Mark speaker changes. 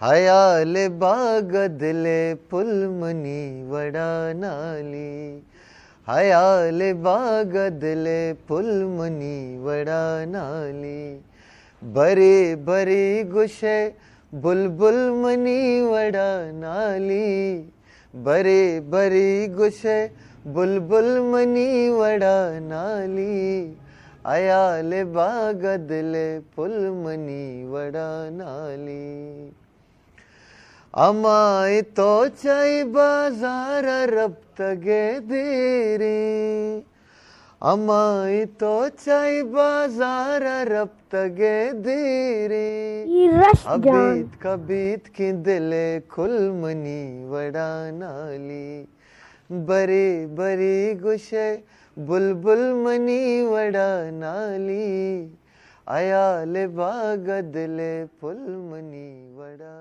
Speaker 1: हयाले बागदले पुलमनी वडानाली हयाले बागदले पुलमनी वडानाली बरे बरे गुशे बुलबुल मनी वडानाली बरे बरे गुशे बुलबुल मनी वडानाली अयाले बागदले पुलमनी वडानाली अमाई तो चाई बाजार रब्तगे देरे अमाई तो चाई बाजार रब्तगे देरे अबीत कबीत की दिले खुलमनी वडानाली बरे बरे गुशे बुलबुल मनी वडानाली अयाले बागदले पुलमनी वडा